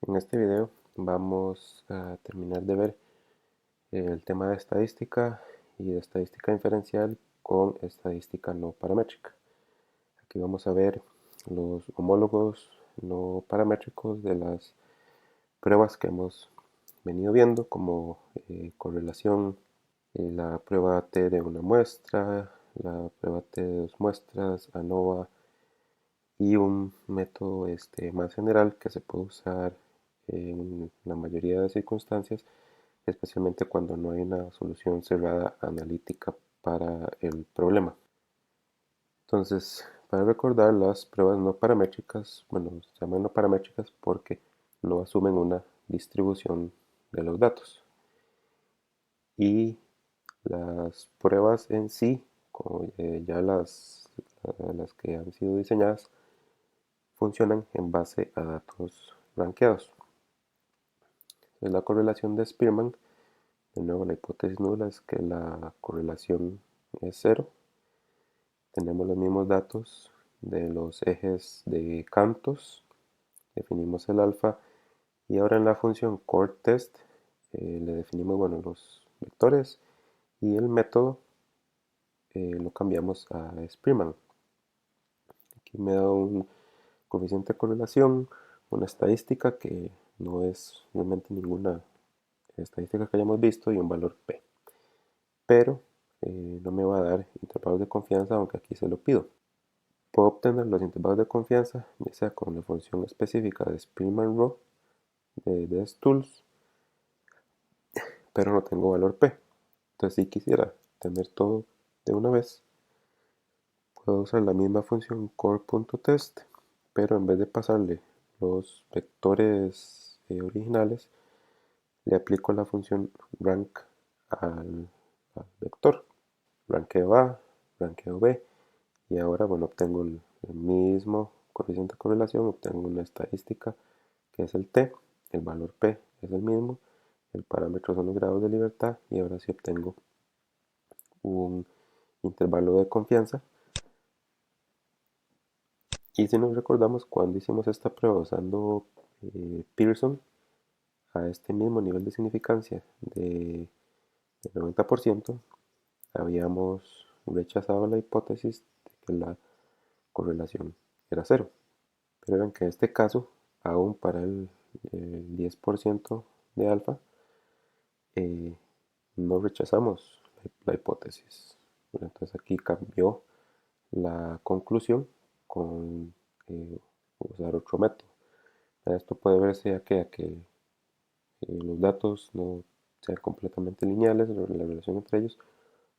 En este video vamos a terminar de ver el tema de estadística y de estadística inferencial con estadística no paramétrica. Aquí vamos a ver los homólogos no paramétricos de las pruebas que hemos venido viendo, como correlación, la prueba T de una muestra, la prueba T de dos muestras, ANOVA, y un método más general que se puede usar en la mayoría de circunstancias, especialmente cuando no hay una solución cerrada analítica para el problema. Entonces, para recordar, las pruebas no paramétricas, bueno, se llaman no paramétricas porque no asumen una distribución de los datos. Y las pruebas en sí, como ya las que han sido diseñadas, funcionan en base a datos rankeados. Es la correlación de Spearman. De nuevo, la hipótesis nula es que la correlación es cero. Tenemos los mismos datos de los ejes de Cantos. Definimos el alfa. Y ahora en la función core_test le definimos los vectores y el método lo cambiamos a Spearman. Aquí me da un coeficiente de correlación, una estadística que no es realmente ninguna estadística que hayamos visto y un valor P. Pero no me va a dar intervalos de confianza, aunque aquí se lo pido. Puedo obtener los intervalos de confianza ya sea con la función específica de Spearman-Rho de STools, pero no tengo valor P. Entonces, si quisiera tener todo de una vez, puedo usar la misma función core.test, pero en vez de pasarle los vectores originales, le aplico la función rank al vector. Ranqueo A, ranqueo B, y ahora obtengo el mismo coeficiente de correlación, obtengo una estadística que es el T, el valor P es el mismo, el parámetro son los grados de libertad, y ahora sí obtengo un intervalo de confianza. Y si nos recordamos, cuando hicimos esta prueba usando Pearson, a este mismo nivel de significancia de 90%, habíamos rechazado la hipótesis de que la correlación era cero. Pero vean que en este caso, aún para el 10% de alfa, eh, no rechazamos la hipótesis. Entonces aquí cambió la conclusión con usar otro método. Esto puede verse a que los datos no sean completamente lineales, la relación entre ellos,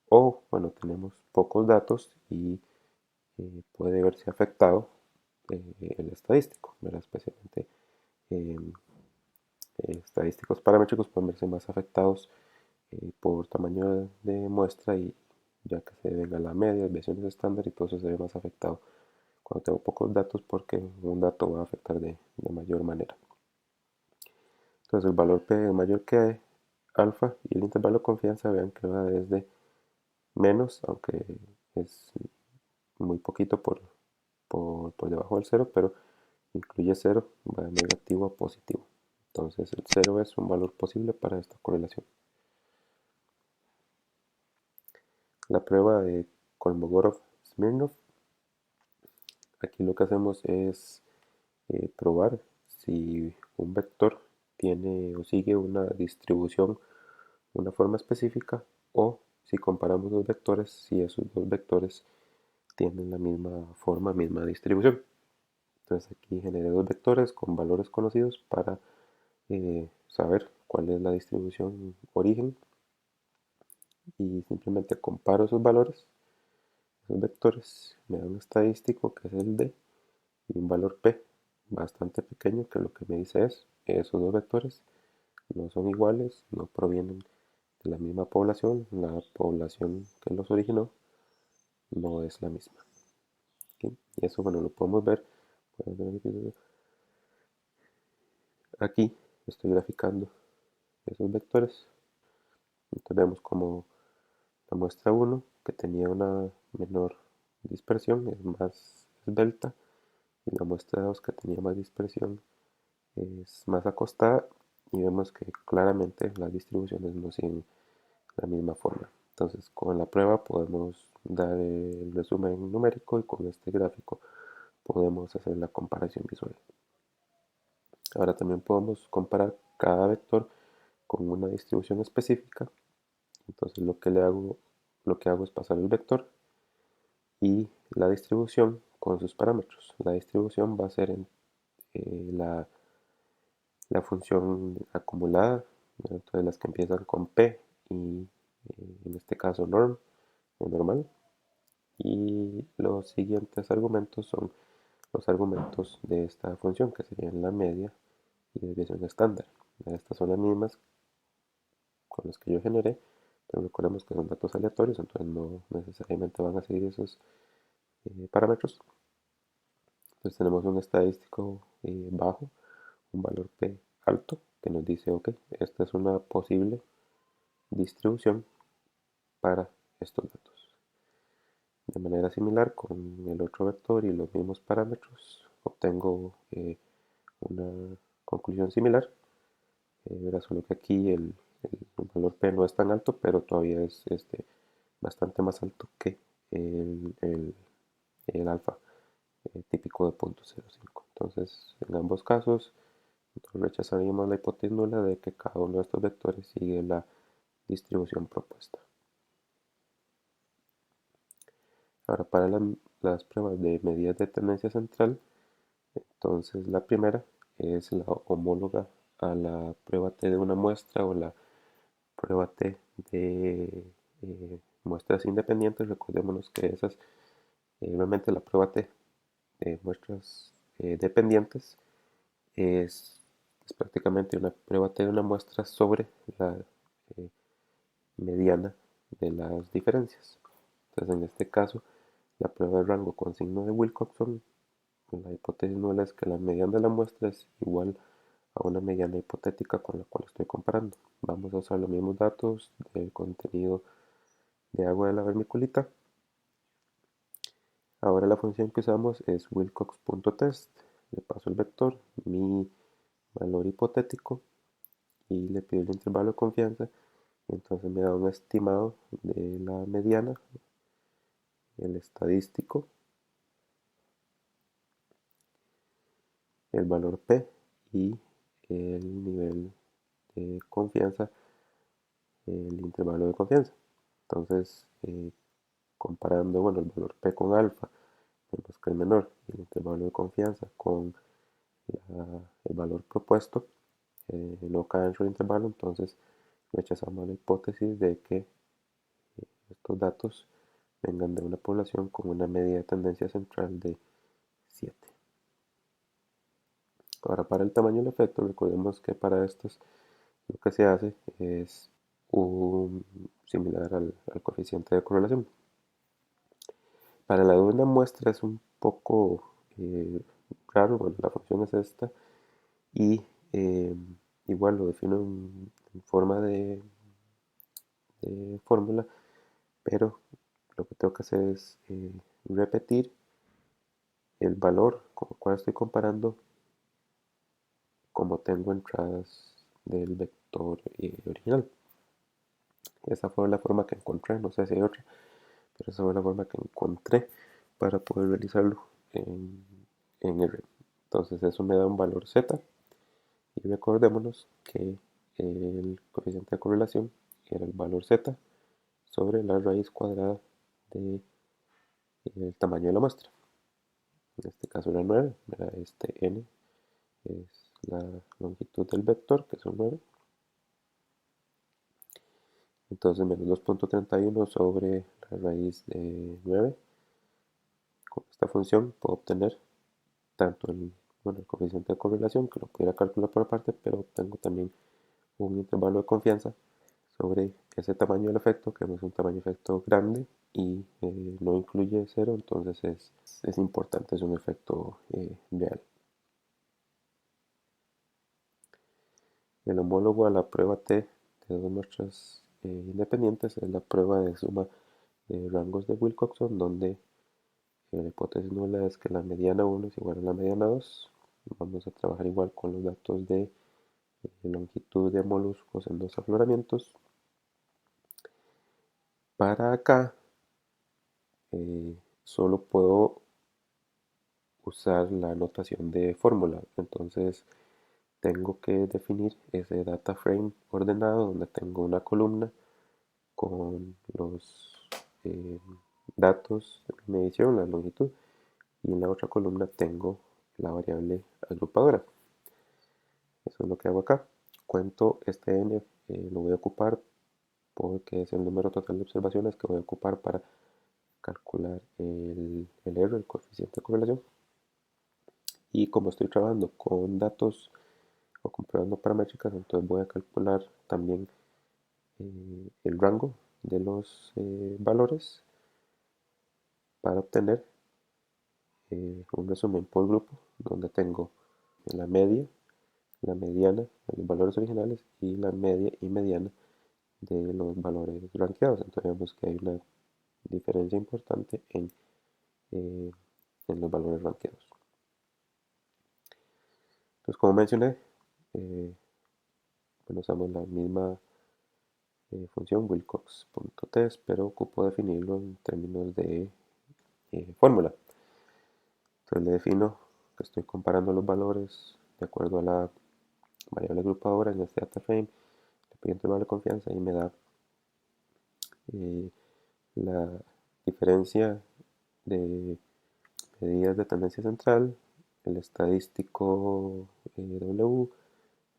o tenemos pocos datos y puede verse afectado el estadístico, ¿verdad? Especialmente eh, estadísticos paramétricos pueden verse más afectados por tamaño de muestra, y ya que se deben a la media, desviaciones estándar, y todo eso se ve más afectado cuando tengo pocos datos, porque un dato va a afectar de mayor manera. Entonces el valor P es mayor que alfa, y el intervalo de confianza, vean que va desde menos, aunque es muy poquito por debajo del cero, pero incluye cero, va de negativo a positivo. Entonces el cero es un valor posible para esta correlación. La prueba de Kolmogorov-Smirnov, aquí lo que hacemos es probar si un vector tiene o sigue una distribución, una forma específica, o si comparamos dos vectores, si esos dos vectores tienen la misma forma, misma distribución. Entonces aquí generé dos vectores con valores conocidos para saber cuál es la distribución origen, y simplemente comparo esos valores, esos vectores, me da un estadístico que es el D y un valor P bastante pequeño, que lo que me dice es que esos dos vectores no son iguales, no provienen de la misma población, la población que los originó no es la misma. ¿Okay? Y eso lo podemos ver. Aquí estoy graficando esos vectores. Entonces vemos como la muestra 1, que tenía una menor dispersión, es más esbelta, y la muestra 2, que tenía más dispersión, es más acostada y vemos que claramente las distribuciones no siguen la misma forma. Entonces con la prueba podemos dar el resumen numérico y con este gráfico podemos hacer la comparación visual. Ahora también podemos comparar cada vector con una distribución específica. Entonces lo que hago es pasar el vector y la distribución con sus parámetros. La distribución va a ser la función acumulada, entonces las que empiezan con P y en este caso norm, normal. Y los siguientes argumentos son los argumentos de esta función, que serían la media y desviación estándar. Estas son las mismas con las que yo generé, pero recordemos que son datos aleatorios, entonces no necesariamente van a seguir esos parámetros. Entonces tenemos un estadístico bajo, un valor P alto, que nos dice, ok, esta es una posible distribución para estos datos. De manera similar con el otro vector y los mismos parámetros, obtengo una conclusión similar. Verá, solo que aquí el valor P no es tan alto, pero todavía es bastante más alto que el, el, el alfa típico de 0.05. Entonces, en ambos casos, rechazaríamos la hipótesis nula de que cada uno de estos vectores sigue la distribución propuesta. Ahora, para las pruebas de medidas de tendencia central, entonces la primera es la homóloga a la prueba T de una muestra o la prueba T de muestras independientes. Recordémonos que esas, realmente la prueba T de muestras dependientes es prácticamente una prueba T de una muestra sobre la eh, mediana de las diferencias. Entonces, en este caso, la prueba de rango con signo de Wilcoxon, la hipótesis nula es que la mediana de la muestra es igual a una mediana hipotética con la cual estoy comparando. Vamos a usar los mismos datos del contenido de agua de la vermiculita. Ahora la función que usamos es wilcox.test. Le paso el vector, mi valor hipotético, y le pido el intervalo de confianza. Entonces me da un estimado de la mediana, el estadístico, el valor P y el nivel de confianza, el intervalo de confianza. Entonces, comparando, bueno, el valor P con alfa, vemos que es menor, y el intervalo de confianza con el valor propuesto no cae dentro del intervalo, entonces rechazamos la hipótesis de que estos datos vengan de una población con una media de tendencia central de 7. Ahora, para el tamaño del efecto, recordemos que para estos lo que se hace es similar al coeficiente de correlación. Para la de una muestra es un poco raro, bueno, la función es esta y igual lo defino en forma de fórmula, pero lo que tengo que hacer es repetir el valor con el cual estoy comparando como tengo entradas del vector original. Esa fue la forma que encontré, no sé si hay otra, pero esa fue la forma que encontré para poder realizarlo en R. Entonces eso me da un valor Z y recordémonos que el coeficiente de correlación era el valor Z sobre la raíz cuadrada del tamaño de la muestra. En este caso era 9, este n es la longitud del vector, que son 9. Entonces menos 2.31 sobre la raíz de 9. Con esta función puedo obtener tanto el coeficiente de correlación, que lo pudiera calcular por aparte, pero obtengo también un intervalo de confianza sobre ese tamaño del efecto, que no es un tamaño de efecto grande y no incluye cero, entonces es importante, es un efecto real. El homólogo a la prueba T de dos muestras independientes es la prueba de suma de rangos de Wilcoxon, donde la hipótesis nula es que la mediana 1 es igual a la mediana 2. Vamos a trabajar igual con los datos de longitud de moluscos en dos afloramientos. Para acá solo puedo usar la notación de fórmula, entonces tengo que definir ese data frame ordenado donde tengo una columna con los eh, datos de medición, la longitud, y en la otra columna tengo la variable agrupadora. Eso es lo que hago acá. Cuento este n, lo voy a ocupar porque es el número total de observaciones que voy a ocupar para calcular el error, el coeficiente de correlación. Y como estoy trabajando con datos o comprobando paramétricas, entonces voy a calcular también el rango de los valores para obtener un resumen por grupo donde tengo la media, la mediana de los valores originales y la media y mediana de los valores rankeados. Entonces vemos que hay una diferencia importante eh, en los valores rankeados. Entonces, como mencioné, bueno, usamos la misma función wilcox.test, pero ocupo definirlo en términos de fórmula. Entonces le defino que estoy comparando los valores de acuerdo a la variable agrupadora en este data frame, le pido intervalo de confianza y me da la diferencia de medidas de tendencia central, el estadístico W,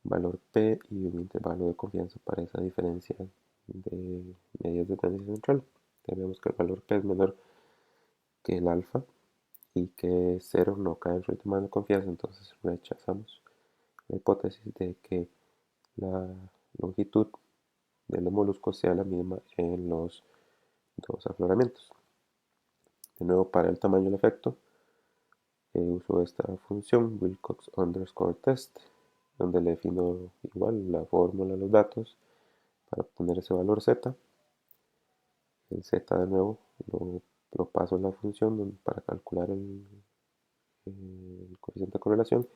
valor P y un intervalo de confianza para esa diferencia de medidas de tendencia central. Tenemos que el valor P es menor que el alfa y que 0 no cae en su intervalo de confianza, entonces rechazamos la hipótesis de que la longitud de los moluscos sea la misma en los dos afloramientos. De nuevo, para el tamaño del efecto, uso esta función wilcox underscore test, donde le defino igual la fórmula, los datos, para obtener ese valor z. El z de nuevo lo paso en la función para calcular el coeficiente de correlación,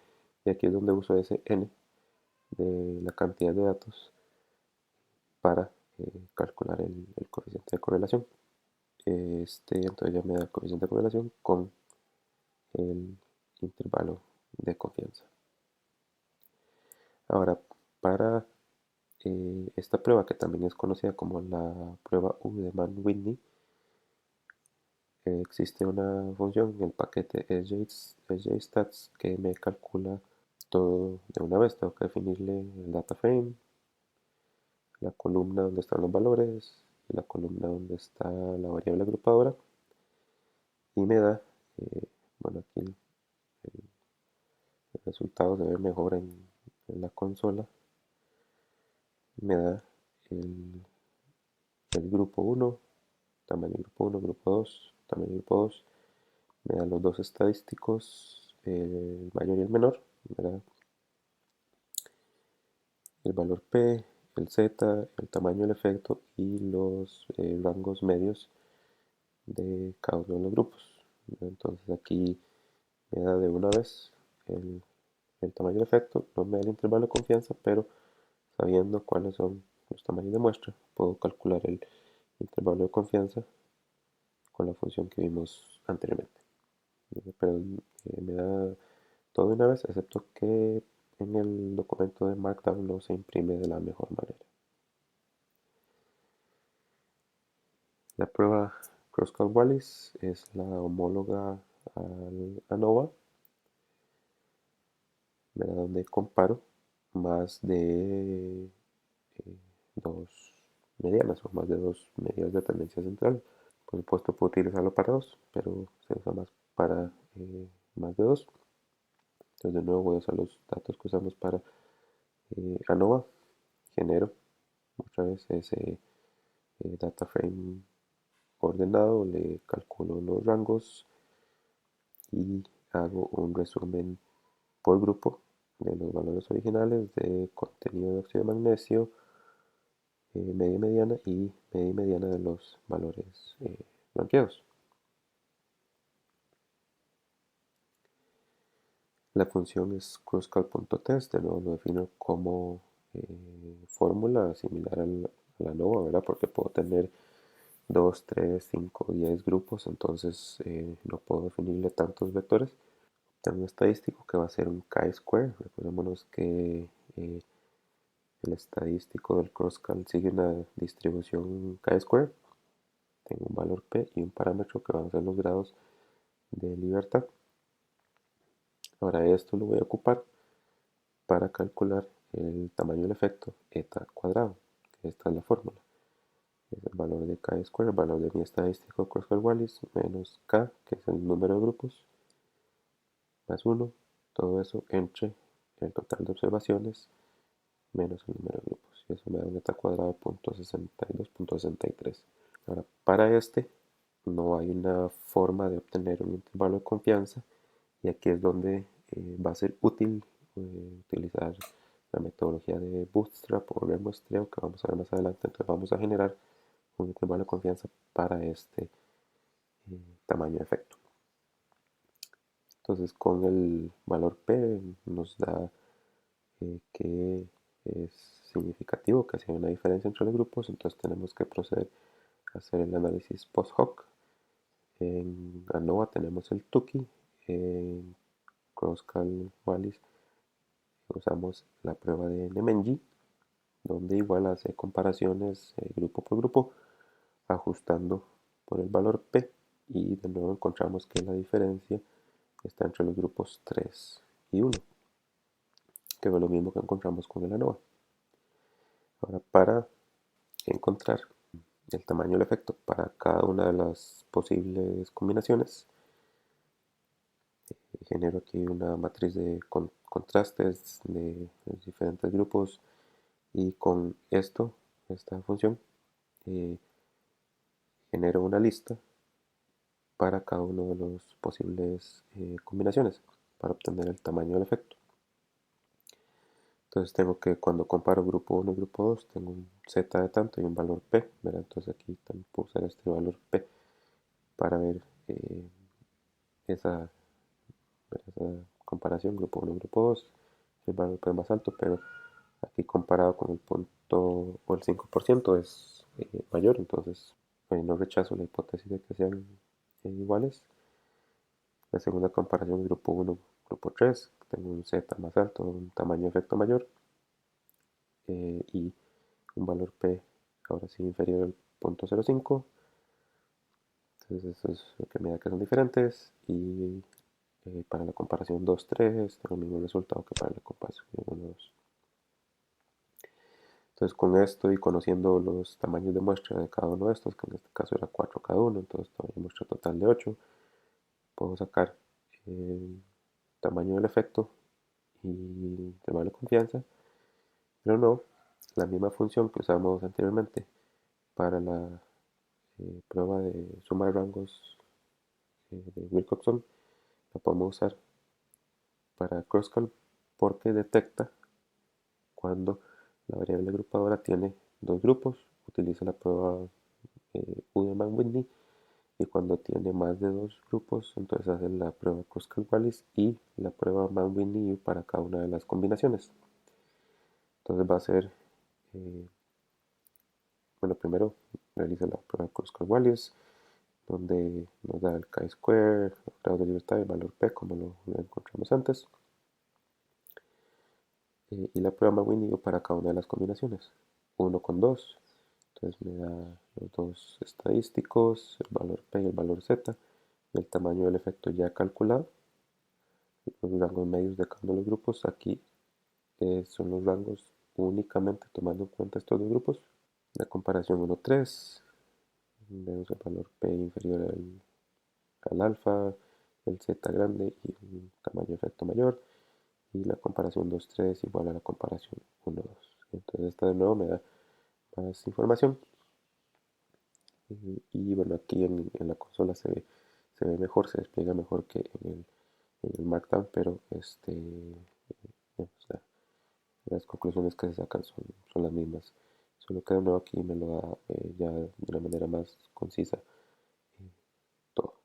y aquí es donde uso ese n de la cantidad de datos para calcular el coeficiente de correlación. Entonces ya me da el coeficiente de correlación con el intervalo de confianza. Ahora, para esta prueba, que también es conocida como la prueba U de Mann-Whitney, existe una función en el paquete sjstats que me calcula todo de una vez. Tengo que definirle el data frame, la columna donde están los valores, la columna donde está la variable agrupadora, y me da, bueno, aquí el resultado se ve mejor en la consola. Me da el grupo 1, tamaño grupo 1, grupo 2, tamaño grupo 2. Me da los dos estadísticos, el mayor y el menor. Me da el valor P, el Z, el tamaño del efecto y los rangos medios de cada uno de los grupos. Entonces aquí me da de una vez el tamaño del efecto, no me da el intervalo de confianza, pero sabiendo cuáles son los tamaños de muestra, puedo calcular el intervalo de confianza con la función que vimos anteriormente. Pero me da todo de una vez, excepto que en el documento de Markdown no se imprime de la mejor manera. La prueba Kroskal-Wallis es la homóloga al ANOVA, donde comparo más de dos medianas o más de dos medidas de tendencia central. Por supuesto puedo utilizarlo para dos, pero se usa más para más de dos. Entonces de nuevo voy a usar los datos que usamos para ANOVA. Genero otra vez ese data frame ordenado, le calculo los rangos y hago un resumen por grupo de los valores originales de contenido de óxido de magnesio, media y mediana, y media y mediana de los valores blanqueados. La función es crosscal.test, de nuevo lo defino como fórmula similar a la ANOVA, ¿verdad? Porque puedo tener 2, 3, 5, 10 grupos, entonces no puedo definirle tantos vectores. Tengo un estadístico que va a ser un chi-square. Recordémonos que el estadístico del crosscal sigue una distribución chi-square. Tengo un valor p y un parámetro que van a ser los grados de libertad. Ahora esto lo voy a ocupar para calcular el tamaño del efecto eta cuadrado. Esta es la fórmula. Es el valor de chi-square, el valor de mi estadístico Crosscal-Wallis, menos k, que es el número de grupos, más 1, todo eso entre el total de observaciones menos el número de grupos. Y eso me da un eta cuadrado de 0.62.63. Ahora, para este no hay una forma de obtener un intervalo de confianza y aquí es donde va a ser útil utilizar la metodología de Bootstrap o remuestreo que vamos a ver más adelante. Entonces vamos a generar un intervalo de confianza para este tamaño de efecto. Entonces con el valor P nos da que es significativo que haya una diferencia entre los grupos, entonces tenemos que proceder a hacer el análisis post hoc. En ANOVA tenemos el Tukey, en Crosscal-Wallis usamos la prueba de Nemenji, donde igual hace comparaciones grupo por grupo, ajustando por el valor P, y de nuevo encontramos que la diferencia está entre los grupos 3 y 1, que es lo mismo que encontramos con el ANOVA. Ahora, para encontrar el tamaño del efecto para cada una de las posibles combinaciones, genero aquí una matriz de contrastes de los diferentes grupos y con esta función, genero una lista para cada uno de los posibles combinaciones para obtener el tamaño del efecto. Entonces tengo que cuando comparo grupo 1 y grupo 2 tengo un z de tanto y un valor p, ¿verdad? Entonces aquí también puedo usar este valor p para ver esa, esa comparación grupo 1 y grupo 2. El valor p es más alto, pero aquí comparado con el punto o el 5% es mayor, entonces no rechazo la hipótesis de que sean iguales. La segunda comparación grupo 1, grupo 3, tengo un z más alto, un tamaño de efecto mayor y un valor p ahora sí inferior al 0.05. Entonces eso es lo que me da que son diferentes y para la comparación 2-3 tengo el mismo resultado que para la comparación 1-2. Entonces con esto y conociendo los tamaños de muestra de cada uno de estos, que en este caso era 4 cada uno, entonces tamaño de muestra total de 8, puedo sacar el tamaño del efecto y intervalo de confianza, pero no la misma función que usamos anteriormente para la prueba de suma de rangos de Wilcoxon, la podemos usar para Crosscal porque detecta cuando la variable agrupadora tiene dos grupos, utiliza la prueba U de Mann-Whitney, y cuando tiene más de dos grupos, entonces hace la prueba Crosscal-Wallis y la prueba Mann-Whitney para cada una de las combinaciones. Entonces va a ser, bueno, primero realiza la prueba Crosscal-Wallis, donde nos da el chi-square, el grado de libertad y el valor p, como lo encontramos antes, y la prueba Mann-Whitney para cada una de las combinaciones, 1 con 2. Entonces me da los dos estadísticos, el valor P y el valor Z, y el tamaño del efecto ya calculado, los rangos medios de cada uno de los grupos. Aquí son los rangos únicamente tomando en cuenta estos dos grupos. La comparación 1-3, vemos el valor P inferior al alfa, el Z grande y un tamaño de efecto mayor. Y la comparación 2-3 igual a la comparación 1-2. Entonces esta de nuevo me da más información. Y bueno, aquí en la consola se ve mejor, se despliega mejor que en el Markdown, pero o sea, las conclusiones que se sacan son las mismas. Solo que de nuevo aquí me lo da ya de una manera más concisa eh, todo.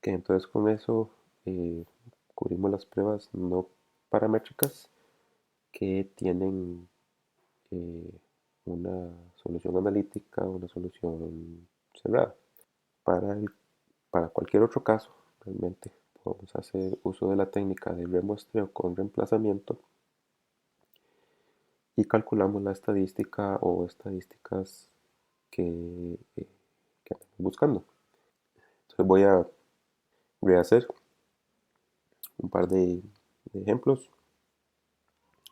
Ok, entonces con eso cubrimos las pruebas no paramétricas que tienen eh, una solución analítica, una solución cerrada. Para, el- para cualquier otro caso, realmente podemos hacer uso de la técnica de remuestreo con reemplazamiento y calculamos la estadística o estadísticas que andamos buscando. Entonces voy a rehacer un par de ejemplos.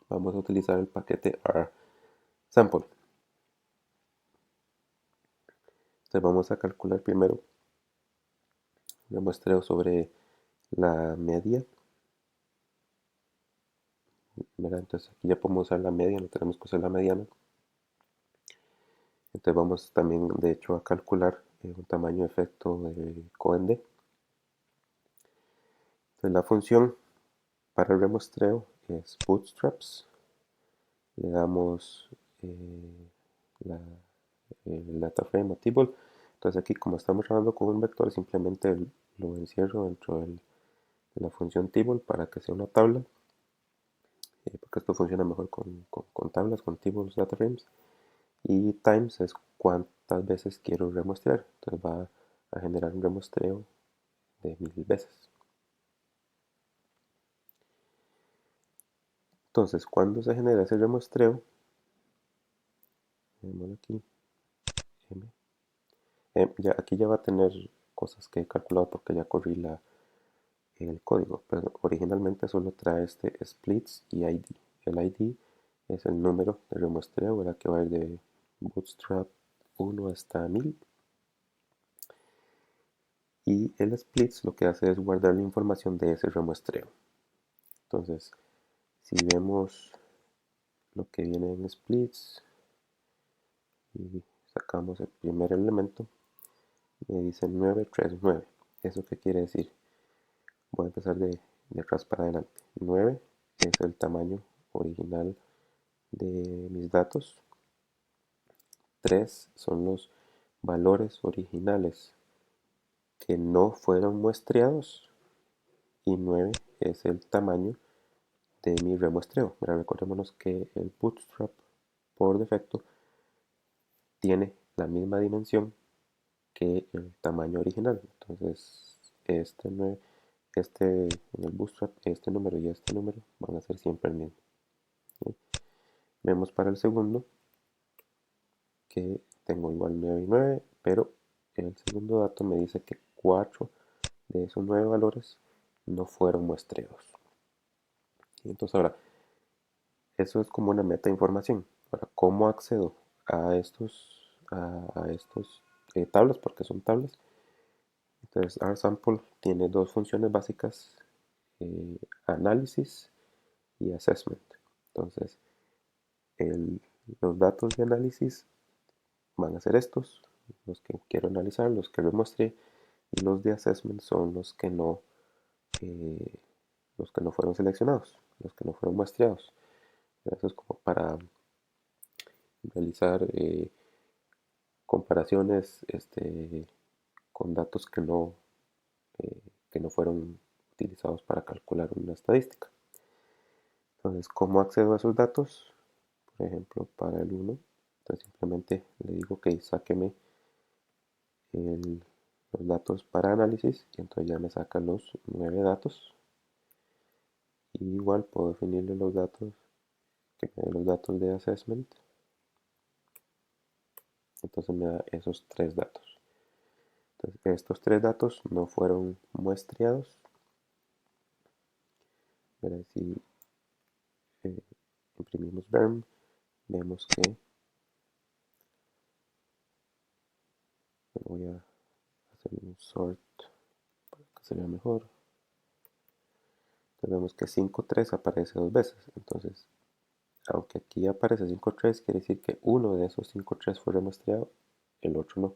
Vamos a utilizar el paquete rsample. Entonces vamos a calcular primero un muestreo sobre la media, ¿verdad? Entonces aquí ya podemos usar la media, no tenemos que usar la mediana. Entonces vamos también de hecho a calcular un tamaño de efecto de Cohen-D. Entonces la función para el remuestreo es bootstraps. Le damos la, el data frame a table. Entonces aquí como estamos trabajando con un vector simplemente lo encierro dentro de la función table para que sea una tabla, porque esto funciona mejor con tablas, con tables, data frames. Y times es cuántas veces quiero remuestrear. Entonces va a generar un remuestreo de 1000 veces. Entonces, cuando se genera ese remuestreo, aquí, aquí ya va a tener cosas que he calculado porque ya corrí el código, pero originalmente solo trae este splits y ID. El ID es el número de remuestreo, ¿verdad? Que va a ir de bootstrap 1 hasta 1000. Y el splits lo que hace es guardar la información de ese remuestreo. Entonces, si vemos lo que viene en splits y sacamos el primer elemento, me dice 939. ¿Eso qué quiere decir? Voy a empezar de atrás para adelante. 9 es el tamaño original de mis datos. 3 son los valores originales que no fueron muestreados. Y 9 es el tamaño de mi remuestreo. Mira, recordémonos que el Bootstrap por defecto tiene la misma dimensión que el tamaño original. Entonces, en el Bootstrap, este número y este número van a ser siempre el mismo. ¿Sí? Vemos para el segundo que tengo igual 9 y 9, pero el segundo dato me dice que 4 de esos 9 valores no fueron muestreados. Y entonces ahora, eso es como una meta información. Ahora, ¿cómo accedo a estos tablas? Porque son tablas. Entonces, rsample tiene dos funciones básicas, eh, análisis y assessment. Entonces, los datos de análisis van a ser estos, los que quiero analizar, los que les mostré, y los de assessment son eh, los que no fueron seleccionados, los que no fueron muestreados. Eso es como para realizar comparaciones con datos eh, que no fueron utilizados para calcular una estadística. Entonces, ¿cómo accedo a esos datos? Por ejemplo, para el 1, entonces simplemente le digo que sáqueme los datos para análisis y entonces ya me saca los 9 datos. Y igual puedo definirle los datos, que me dé los datos de assessment. Entonces me da esos 3 datos. Entonces, estos 3 datos no fueron muestreados. Pero si eh, imprimimos BERM, vemos que voy a hacer un sort para que se vea mejor. Entonces vemos que 5.3 aparece dos veces. Entonces, aunque aquí aparece 5.3, quiere decir que uno de esos 5.3 fue remuestreado, el otro no.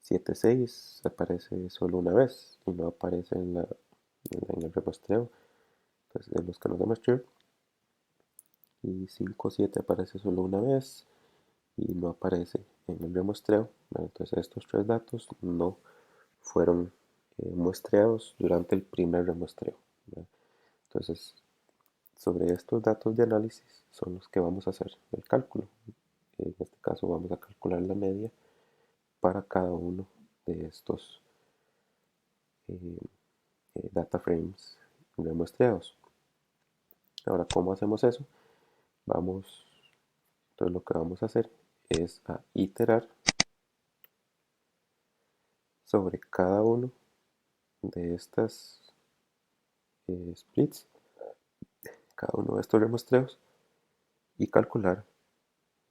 7.6 aparece solo una vez y no aparece en el remuestreo. Entonces, de los que nos demuestre. Y 5.7 aparece solo una vez y no aparece en el remuestreo. Entonces estos tres datos no fueron muestreados durante el primer remuestreo. Entonces, sobre estos datos de análisis son los que vamos a hacer el cálculo. En este caso vamos a calcular la media para cada uno de estos eh, data frames remuestreados. Ahora, ¿cómo hacemos eso? Entonces lo que vamos a hacer es a iterar sobre cada uno de estas splits, cada uno de estos remuestreos, y calcular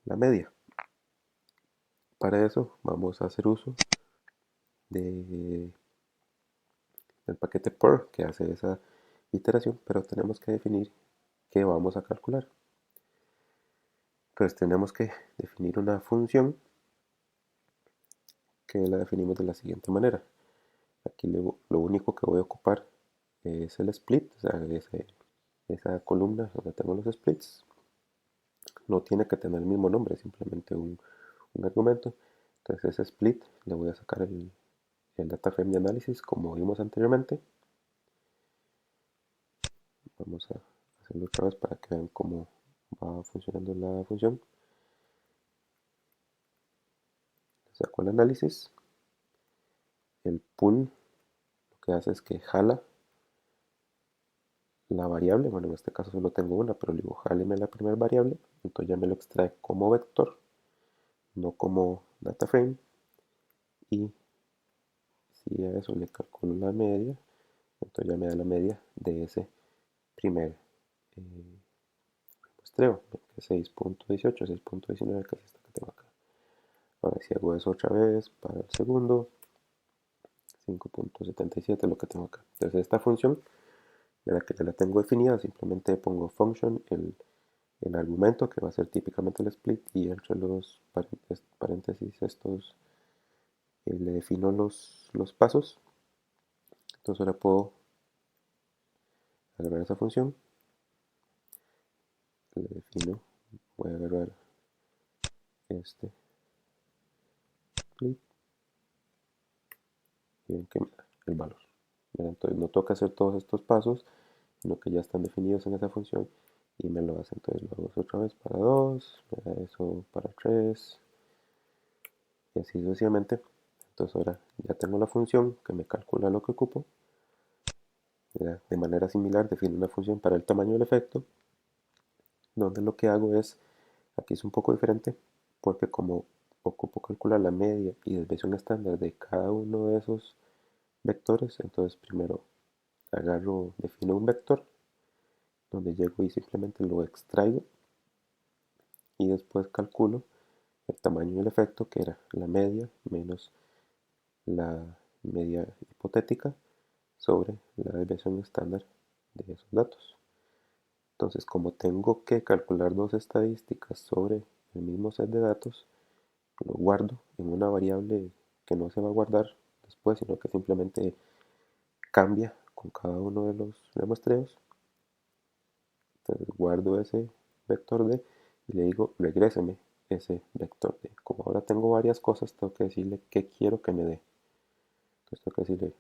la media. Para eso vamos a hacer uso del paquete per que hace esa iteración, pero tenemos que definir qué vamos a calcular. Entonces tenemos que definir una función que la definimos de la siguiente manera. Aquí lo único que voy a ocupar es el split, o sea, esa columna donde tengo los splits. No tiene que tener el mismo nombre, simplemente un argumento. Entonces ese split le voy a sacar el data frame de análisis como vimos anteriormente. Vamos a hacerlo otra vez para que vean cómo va funcionando la función. Saco el análisis. El pool lo que hace es que jala la variable. Bueno, en este caso solo tengo una, pero le digo jáleme la primera variable. Entonces ya me lo extrae como vector, no como data frame. Y si a eso le calculo la media, entonces ya me da la media de ese primer muestreo, que es 6.18, 6.19, que es esta que tengo acá. Ahora si hago eso otra vez para el segundo, 5.77 lo que tengo acá. Entonces esta función, de la que ya la tengo definida, simplemente pongo function, el argumento que va a ser típicamente el split, y entre los paréntesis estos le defino los pasos. Entonces ahora puedo agarrar esa función, le defino, voy a agarrar este split y ven que me da el valor. Entonces no toca hacer todos estos pasos, sino que ya están definidos en esa función y me lo hace. Entonces lo hago otra vez para 2, me da eso para 3 y así sucesivamente. Entonces ahora ya tengo la función que me calcula lo que ocupo. De manera similar defino una función para el tamaño del efecto, donde lo que hago es, aquí es un poco diferente, porque como ocupo calcular la media y desviación estándar de cada uno de esos vectores, entonces primero defino un vector, donde llego y simplemente lo extraigo, y después calculo el tamaño del efecto, que era la media menos la media hipotética sobre la desviación estándar de esos datos. Entonces, como tengo que calcular dos estadísticas sobre el mismo set de datos, lo guardo en una variable que no se va a guardar después, sino que simplemente cambia con cada uno de los muestreos. Entonces guardo ese vector D y le digo regréseme ese vector D. Como ahora tengo varias cosas, tengo que decirle qué quiero que me dé. Entonces tengo que decirle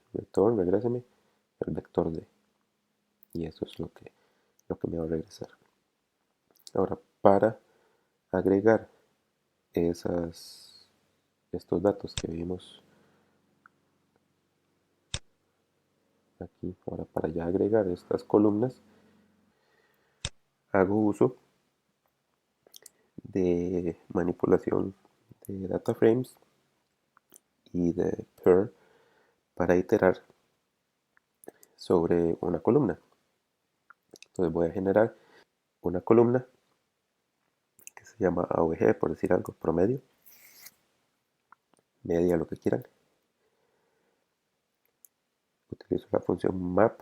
regréseme el vector D. Y eso es lo que me va a regresar. Ahora, para agregar estos datos que vimos aquí, ahora para ya agregar estas columnas, hago uso de manipulación de data frames y de per para iterar sobre una columna. Entonces voy a generar una columna que se llama AVG, por decir algo, promedio, media, lo que quieran. Utilizo la función map,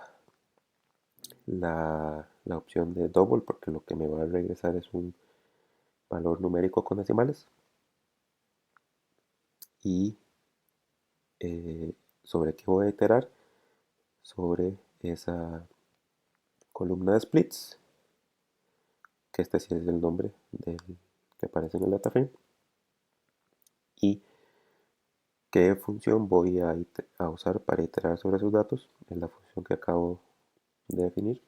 la opción de double, porque lo que me va a regresar es un valor numérico con decimales. Y sobre qué voy a iterar, sobre esa columna de splits, que este sí es el nombre del que aparece en el data frame. y qué función voy a usar para iterar sobre esos datos. Es la función que acabo de definir.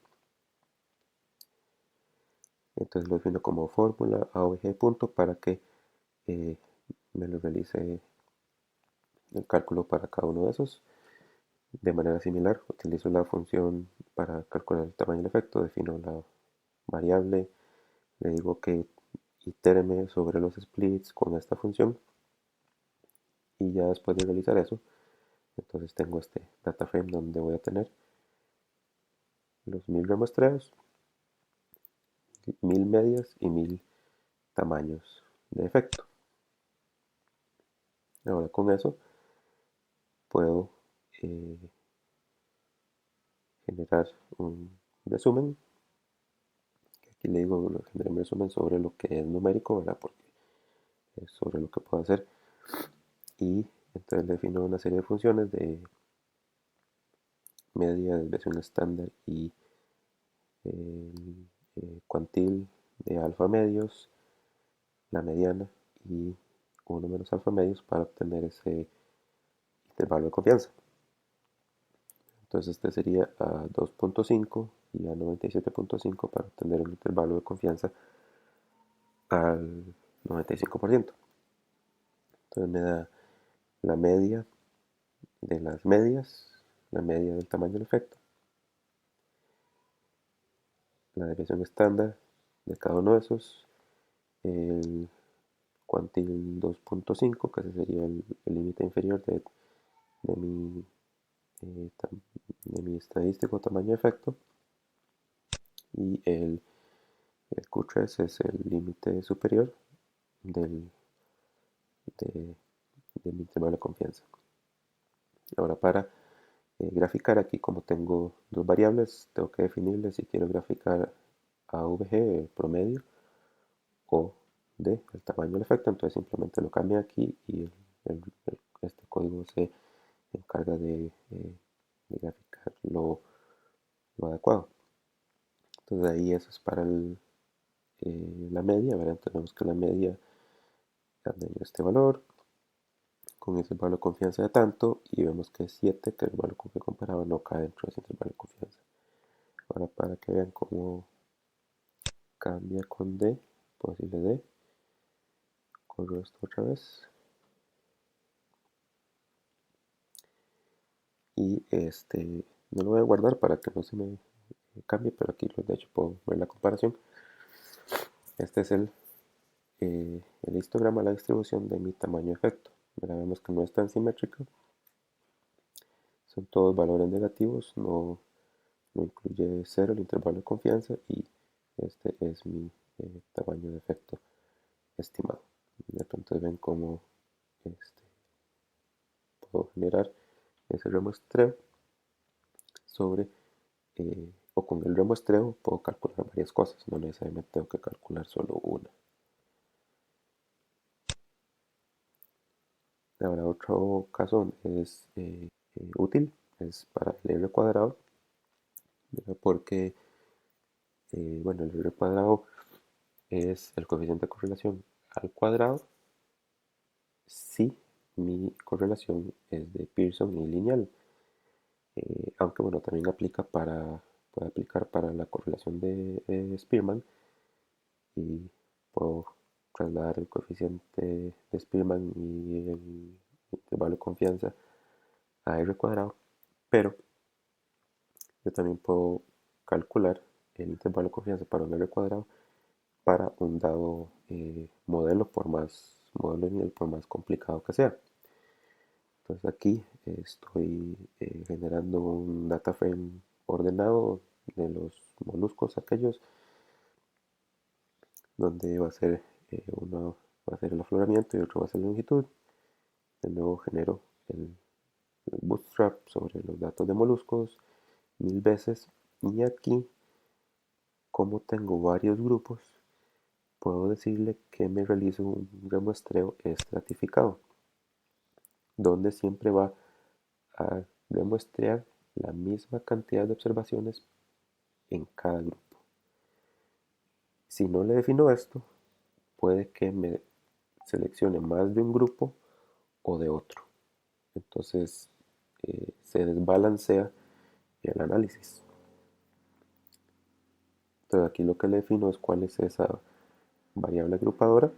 Entonces lo defino como fórmula AOG punto para que eh, me lo realice el cálculo para cada uno de esos. De manera similar, utilizo la función para calcular el tamaño del efecto, defino la variable, le digo que itéreme sobre los splits con esta función y ya después de realizar eso, entonces tengo este data frame donde voy a tener los 1000 remuestreos, 1000 medias y 1000 tamaños de efecto. Ahora con eso puedo generar un resumen. Aquí le digo generar un resumen sobre lo que es numérico, ¿verdad? Porque es sobre lo que puedo hacer. Y entonces le defino una serie de funciones de media, desviación estándar y el cuantil de alfa medios, la mediana y 1 menos alfa medios para obtener ese intervalo de confianza. Entonces este sería a 2.5 y a 97.5 para obtener un intervalo de confianza al 95%. Entonces me da la media de las medias, la media del tamaño del efecto, la desviación estándar de cada uno de esos, el cuantil 2.5, que ese sería el límite inferior de mi, eh, de mi estadístico tamaño de efecto, y el Q3 es el límite superior del, de, de mi intervalo de confianza. Ahora para graficar aquí, como tengo dos variables, tengo que definirle si quiero graficar AVG, el promedio, o D, el tamaño del efecto. Entonces simplemente lo cambio aquí y este código se encarga de graficar lo adecuado. Entonces ahí eso es para la media, ¿verdad? Tenemos que la media anda en este valor, con ese intervalo de confianza de tanto, y vemos que es 7, que el valor con que comparaba no cae dentro de ese intervalo de confianza. Ahora para que vean cómo cambia con D, puedo decirle D, corro esto otra vez, y no lo voy a guardar para que no se me cambie, pero aquí de hecho puedo ver la comparación. Este es el histograma, la distribución de mi tamaño de efecto. Vemos que no es tan simétrico, son todos valores negativos, no incluye 0 el intervalo de confianza, y este es mi tamaño de efecto estimado. Entonces ven cómo puedo generar ese remuestreo sobre, o con el remuestreo puedo calcular varias cosas, no necesariamente tengo que calcular solo una. Ahora otro caso es útil, es para el R cuadrado, porque bueno, el R cuadrado es el coeficiente de correlación al cuadrado si mi correlación es de Pearson y lineal. Aunque bueno, también puede aplicar para la correlación de Spearman, y puedo trasladar el coeficiente de Spearman y el intervalo de confianza a R cuadrado, pero yo también puedo calcular el intervalo de confianza para un R cuadrado para un dado modelo, modelo lineal, por más complicado que sea. Entonces aquí estoy generando un data frame ordenado de los moluscos aquellos, donde va a ser uno va a ser el afloramiento y otro va a ser la longitud. De nuevo genero el bootstrap sobre los datos de moluscos 1000 veces, y aquí, como tengo varios grupos, puedo decirle que me realizo un remuestreo estratificado, donde siempre va a demuestrar la misma cantidad de observaciones en cada grupo. Si no le defino esto, puede que me seleccione más de un grupo o de otro. Entonces se desbalancea el análisis. Entonces aquí lo que le defino es cuál es esa variable agrupadora.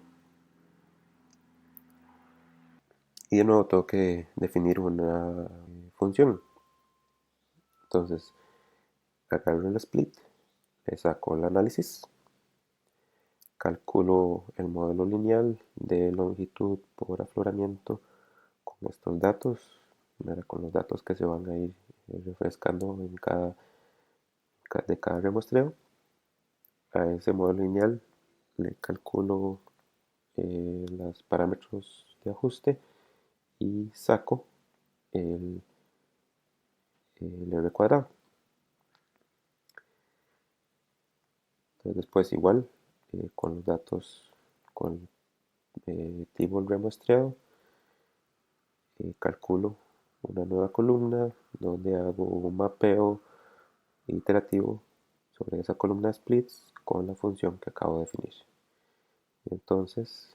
Y de nuevo tengo que definir una función. Entonces agarro el split, le saco el análisis, calculo el modelo lineal de longitud por afloramiento con estos datos, con los datos que se van a ir refrescando de cada remuestreo. A ese modelo lineal le calculo los parámetros de ajuste y saco el, el R cuadrado. Entonces después igual con los datos con tipo remuestreado calculo una nueva columna donde hago un mapeo iterativo sobre esa columna de splits con la función que acabo de definir. Entonces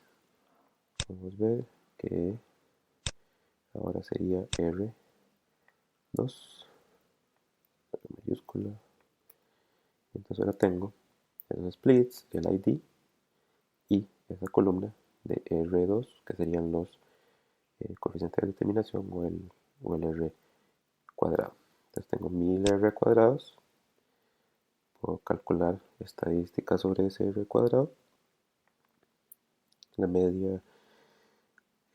vamos a ver que ahora sería R2 mayúscula. Entonces ahora tengo esos splits, el ID y esa columna de R2 que serían los coeficientes de determinación o el R cuadrado. Entonces tengo 1000 R cuadrados. Puedo calcular estadísticas sobre ese R cuadrado. La media,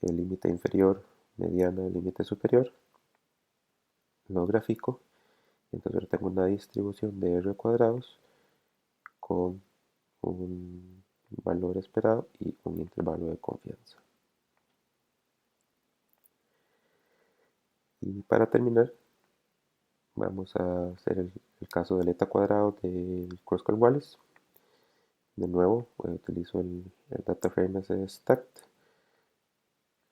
el límite inferior, mediana, el límite superior. Lo grafico. Entonces ahora tengo una distribución de R cuadrados con un valor esperado y un intervalo de confianza. Y para terminar, vamos a hacer el caso del eta cuadrado del Kruskal-Wallis. De nuevo, utilizo el data frame stacked,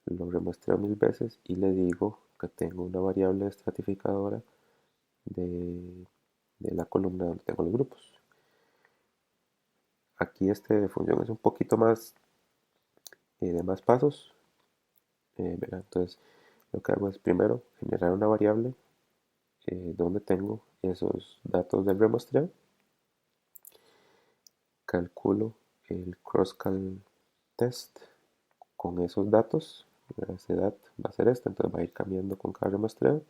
lo remuestreo 1000 veces y le digo que tengo una variable estratificadora de la columna donde tengo los grupos. Aquí esta función es un poquito más de más pasos. Entonces lo que hago es primero generar una variable donde tengo esos datos del remuestreo. Calculo el crosscal test con esos datos. Esa edad va a ser esta, entonces va a ir cambiando con cada remuestreo.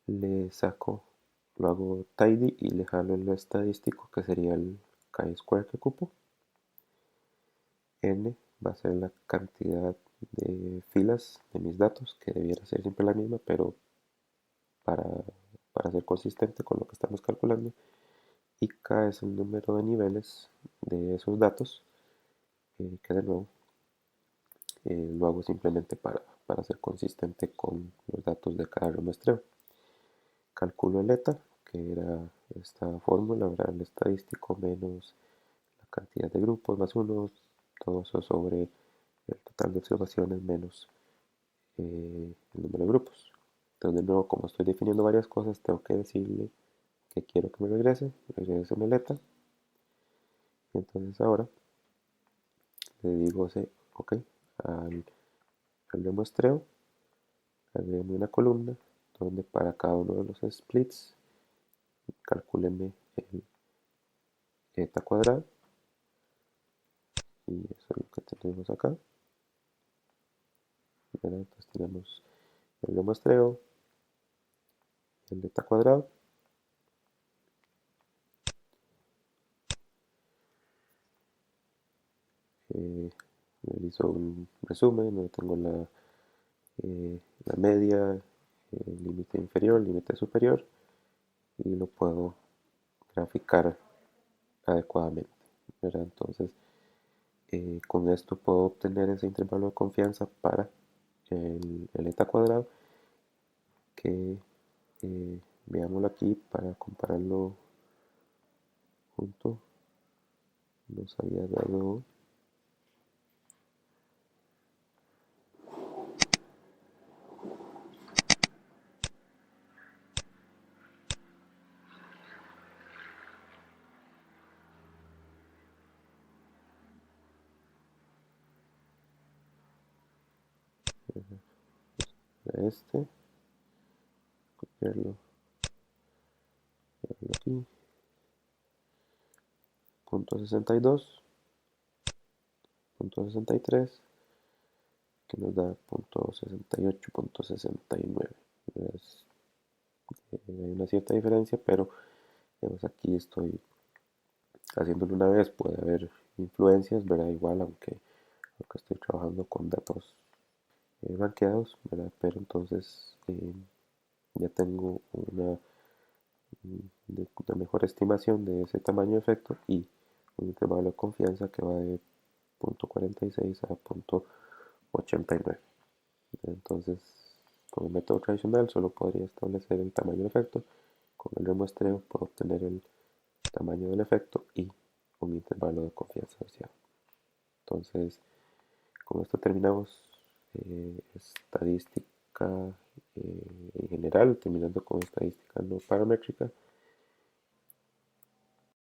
Le saco, lo hago tidy y le jalo en lo estadístico que sería el chi-square que ocupo. N va a ser la cantidad de filas de mis datos, que debiera ser siempre la misma, pero para, ser consistente con lo que estamos calculando. Y K es el número de niveles de esos datos, que de nuevo lo hago simplemente para ser consistente con los datos de cada remuestreo. Calculo el eta, que era esta fórmula, era el estadístico menos la cantidad de grupos más 1, todo eso sobre el total de observaciones menos el número de grupos. Entonces, de nuevo, como estoy definiendo varias cosas, tengo que decirle que quiero que me regrese el eta. Y entonces ahora le digo, ok, al demuestreo, agregueme una columna donde para cada uno de los splits calcúleme el eta cuadrado. Y eso es lo que tenemos acá. Entonces tenemos el demuestreo, el eta cuadrado. Realizo un resumen donde tengo la media, el límite inferior, el límite superior, y lo puedo graficar adecuadamente. Entonces, con esto puedo obtener ese intervalo de confianza para el eta cuadrado, que veámoslo aquí para compararlo junto. Nos había dado este, copiarlo, pegarlo aquí, punto 62, punto 63, que nos da punto 68, punto 69. Hay una cierta diferencia, pero digamos, aquí estoy haciéndolo una vez, puede haber influencias, ¿verdad? Igual, aunque estoy trabajando con datos rankeados, ¿verdad? Pero entonces ya tengo una mejor estimación de ese tamaño de efecto y un intervalo de confianza que va de 0.46 a 0.89. Entonces, con el método tradicional solo podría establecer el tamaño del efecto. Con el remuestreo puedo obtener el tamaño del efecto y un intervalo de confianza deseado. Entonces, con esto terminamos estadística en general, terminando con estadística no paramétrica.